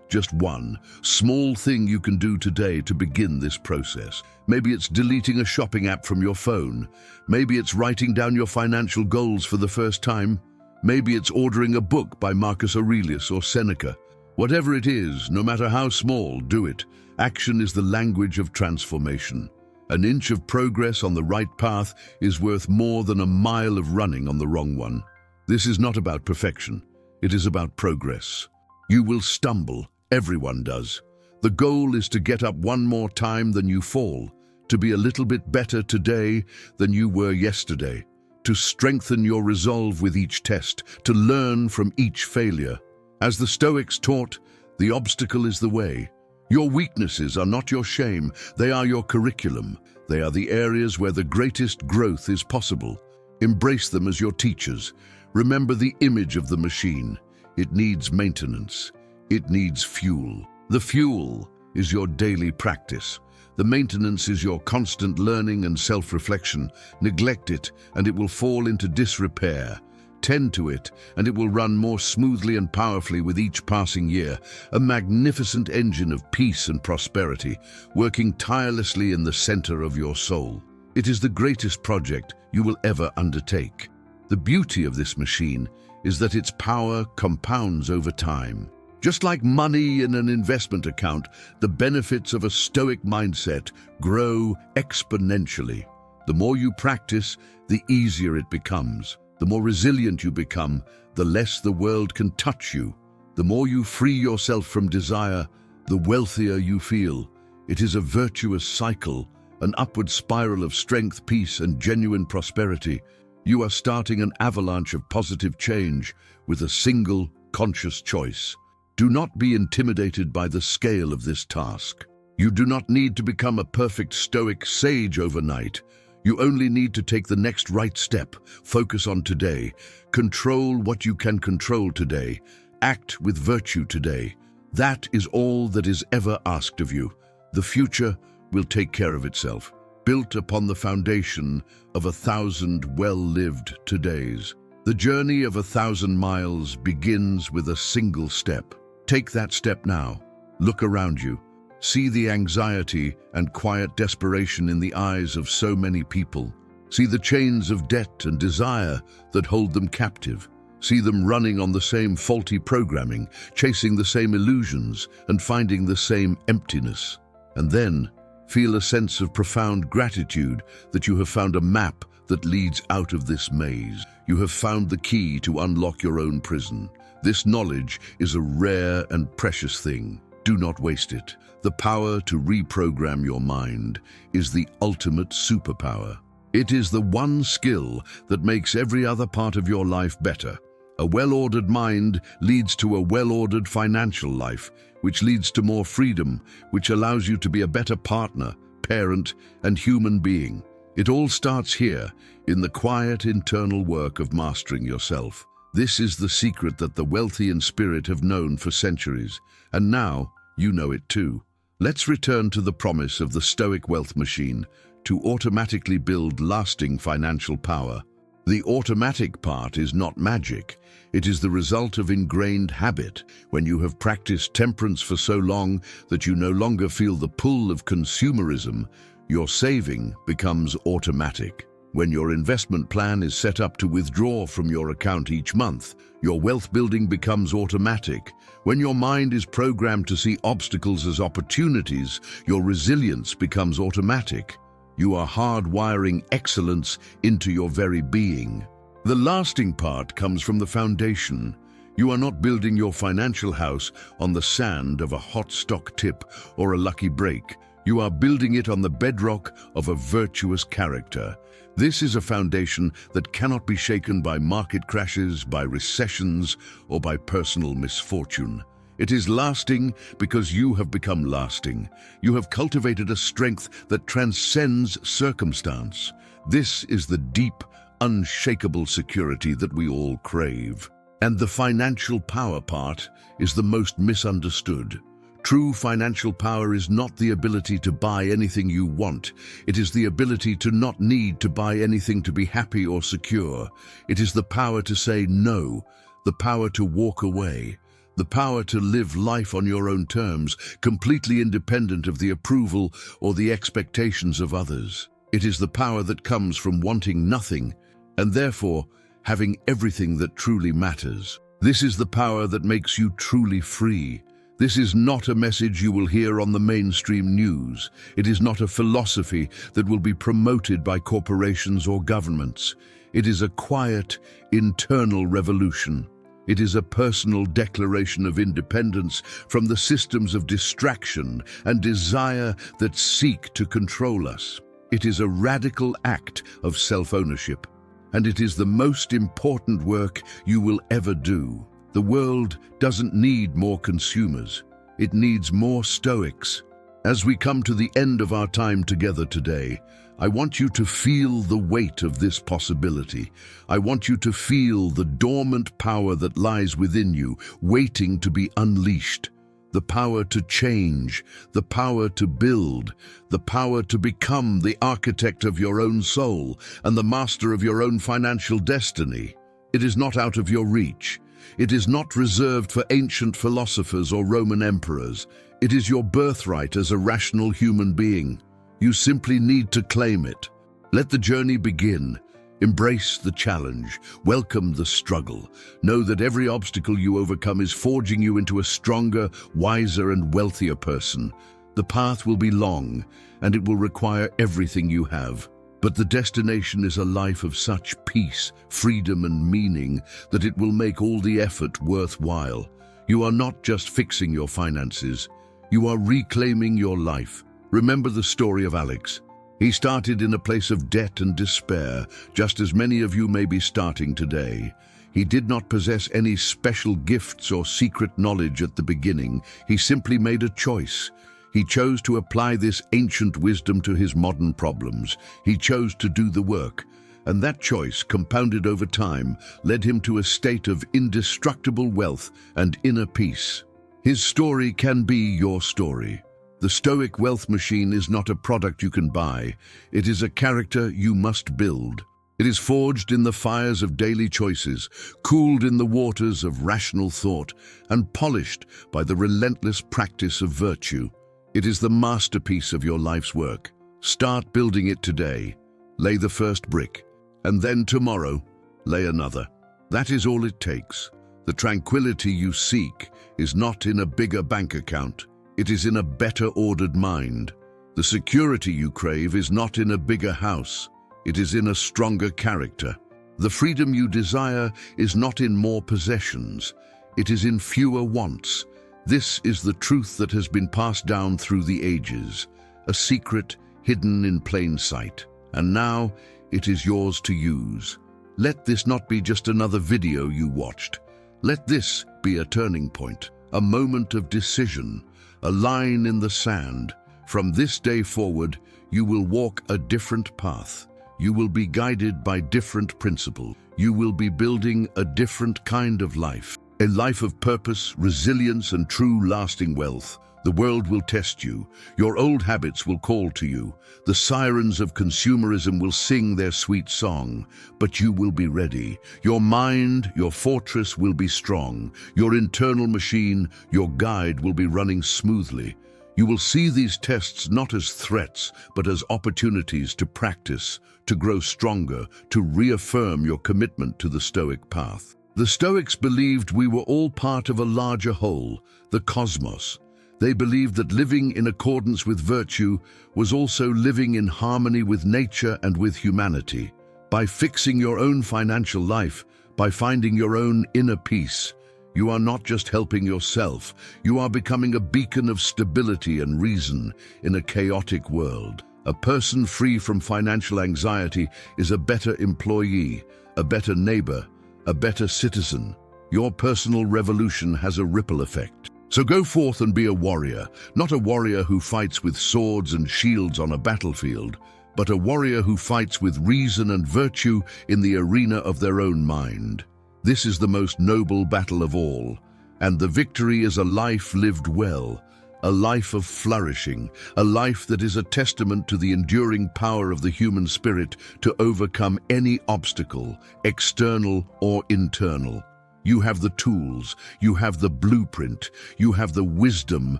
just one, small thing you can do today to begin this process. Maybe it's deleting a shopping app from your phone. Maybe it's writing down your financial goals for the first time. Maybe it's ordering a book by Marcus Aurelius or Seneca. Whatever it is, no matter how small, do it. Action is the language of transformation. An inch of progress on the right path is worth more than a mile of running on the wrong one. This is not about perfection. It is about progress. You will stumble. Everyone does. The goal is to get up one more time than you fall, to be a little bit better today than you were yesterday, to strengthen your resolve with each test, to learn from each failure. As the Stoics taught, the obstacle is the way. Your weaknesses are not your shame, they are your curriculum. They are the areas where the greatest growth is possible. Embrace them as your teachers. Remember the image of the machine. It needs maintenance. It needs fuel. The fuel is your daily practice. The maintenance is your constant learning and self-reflection. Neglect it, and it will fall into disrepair. Tend to it, and it will run more smoothly and powerfully with each passing year. A magnificent engine of peace and prosperity, working tirelessly in the center of your soul. It is the greatest project you will ever undertake. The beauty of this machine is that its power compounds over time. Just like money in an investment account, the benefits of a Stoic mindset grow exponentially. The more you practice, the easier it becomes. The more resilient you become, the less the world can touch you. The more you free yourself from desire, the wealthier you feel. It is a virtuous cycle, an upward spiral of strength, peace, and genuine prosperity. You are starting an avalanche of positive change with a single conscious choice. Do not be intimidated by the scale of this task. You do not need to become a perfect Stoic sage overnight. You only need to take the next right step. Focus on today. Control what you can control today. Act with virtue today. That is all that is ever asked of you. The future will take care of itself, built upon the foundation of 1,000 well-lived todays. The journey of 1,000 miles begins with a single step. Take that step now. Look around you. See the anxiety and quiet desperation in the eyes of so many people. See the chains of debt and desire that hold them captive. See them running on the same faulty programming, chasing the same illusions, and finding the same emptiness. And then, feel a sense of profound gratitude that you have found a map that leads out of this maze. You have found the key to unlock your own prison. This knowledge is a rare and precious thing. Do not waste it. The power to reprogram your mind is the ultimate superpower. It is the one skill that makes every other part of your life better. A well-ordered mind leads to a well-ordered financial life, which leads to more freedom, which allows you to be a better partner, parent, and human being. It all starts here, in the quiet internal work of mastering yourself. This is the secret that the wealthy in spirit have known for centuries, and now you know it too. Let's return to the promise of the Stoic Wealth Machine to automatically build lasting financial power. The automatic part is not magic. It is the result of ingrained habit. When you have practiced temperance for so long that you no longer feel the pull of consumerism, your saving becomes automatic. When your investment plan is set up to withdraw from your account each month, your wealth building becomes automatic. When your mind is programmed to see obstacles as opportunities, your resilience becomes automatic. You are hardwiring excellence into your very being. The lasting part comes from the foundation. You are not building your financial house on the sand of a hot stock tip or a lucky break. You are building it on the bedrock of a virtuous character. This is a foundation that cannot be shaken by market crashes, by recessions, or by personal misfortune. It is lasting because you have become lasting. You have cultivated a strength that transcends circumstance. This is the deep, unshakable security that we all crave. And the financial power part is the most misunderstood. True financial power is not the ability to buy anything you want. It is the ability to not need to buy anything to be happy or secure. It is the power to say no, the power to walk away, the power to live life on your own terms, completely independent of the approval or the expectations of others. It is the power that comes from wanting nothing and therefore having everything that truly matters. This is the power that makes you truly free. This is not a message you will hear on the mainstream news. It is not a philosophy that will be promoted by corporations or governments. It is a quiet, internal revolution. It is a personal declaration of independence from the systems of distraction and desire that seek to control us. It is a radical act of self-ownership, and it is the most important work you will ever do. The world doesn't need more consumers. It needs more Stoics. As we come to the end of our time together today, I want you to feel the weight of this possibility. I want you to feel the dormant power that lies within you, waiting to be unleashed. The power to change, the power to build, the power to become the architect of your own soul and the master of your own financial destiny. It is not out of your reach. It is not reserved for ancient philosophers or Roman emperors. It is your birthright as a rational human being. You simply need to claim it. Let the journey begin. Embrace the challenge. Welcome the struggle. Know that every obstacle you overcome is forging you into a stronger, wiser, and wealthier person. The path will be long, and it will require everything you have. But the destination is a life of such peace, freedom, and meaning that it will make all the effort worthwhile. You are not just fixing your finances. You are reclaiming your life. Remember the story of Alex. He started in a place of debt and despair, just as many of you may be starting today. He did not possess any special gifts or secret knowledge at the beginning. He simply made a choice. He chose to apply this ancient wisdom to his modern problems. He chose to do the work, and that choice, compounded over time, led him to a state of indestructible wealth and inner peace. His story can be your story. The Stoic Wealth Machine is not a product you can buy. It is a character you must build. It is forged in the fires of daily choices, cooled in the waters of rational thought, and polished by the relentless practice of virtue. It is the masterpiece of your life's work. Start building it today. Lay the first brick, and then tomorrow, lay another. That is all it takes. The tranquility you seek is not in a bigger bank account. It is in a better ordered mind. The security you crave is not in a bigger house. It is in a stronger character. The freedom you desire is not in more possessions. It is in fewer wants. This is the truth that has been passed down through the ages, a secret hidden in plain sight. And now it is yours to use. Let this not be just another video you watched. Let this be a turning point, a moment of decision, a line in the sand. From this day forward, you will walk a different path. You will be guided by different principles. You will be building a different kind of life. A life of purpose, resilience, and true lasting wealth. The world will test you. Your old habits will call to you. The sirens of consumerism will sing their sweet song. But you will be ready. Your mind, your fortress will be strong. Your internal machine, your guide will be running smoothly. You will see these tests not as threats, but as opportunities to practice, to grow stronger, to reaffirm your commitment to the Stoic path. The Stoics believed we were all part of a larger whole, the cosmos. They believed that living in accordance with virtue was also living in harmony with nature and with humanity. By fixing your own financial life, by finding your own inner peace, you are not just helping yourself, you are becoming a beacon of stability and reason in a chaotic world. A person free from financial anxiety is a better employee, a better neighbor, a better citizen. Your personal revolution has a ripple effect. So go forth and be a warrior, not a warrior who fights with swords and shields on a battlefield, but a warrior who fights with reason and virtue in the arena of their own mind. This is the most noble battle of all, and the victory is a life lived well, a life of flourishing, a life that is a testament to the enduring power of the human spirit to overcome any obstacle, external or internal. You have the tools, you have the blueprint, you have the wisdom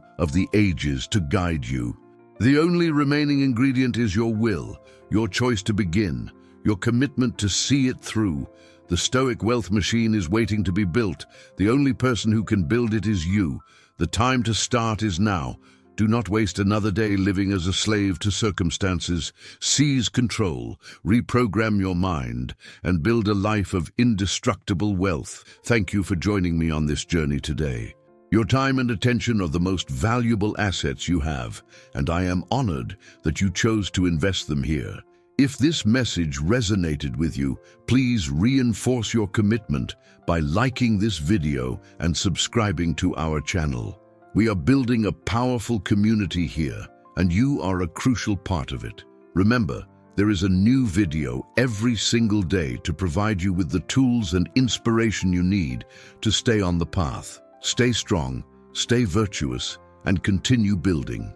of the ages to guide you. The only remaining ingredient is your will, your choice to begin, your commitment to see it through. The Stoic Wealth Machine is waiting to be built. The only person who can build it is you. The time to start is now. Do not waste another day living as a slave to circumstances. Seize control, reprogram your mind, and build a life of indestructible wealth. Thank you for joining me on this journey today. Your time and attention are the most valuable assets you have, and I am honored that you chose to invest them here. If this message resonated with you, please reinforce your commitment by liking this video and subscribing to our channel. We are building a powerful community here, and you are a crucial part of it. Remember, there is a new video every single day to provide you with the tools and inspiration you need to stay on the path. Stay strong, stay virtuous, and continue building.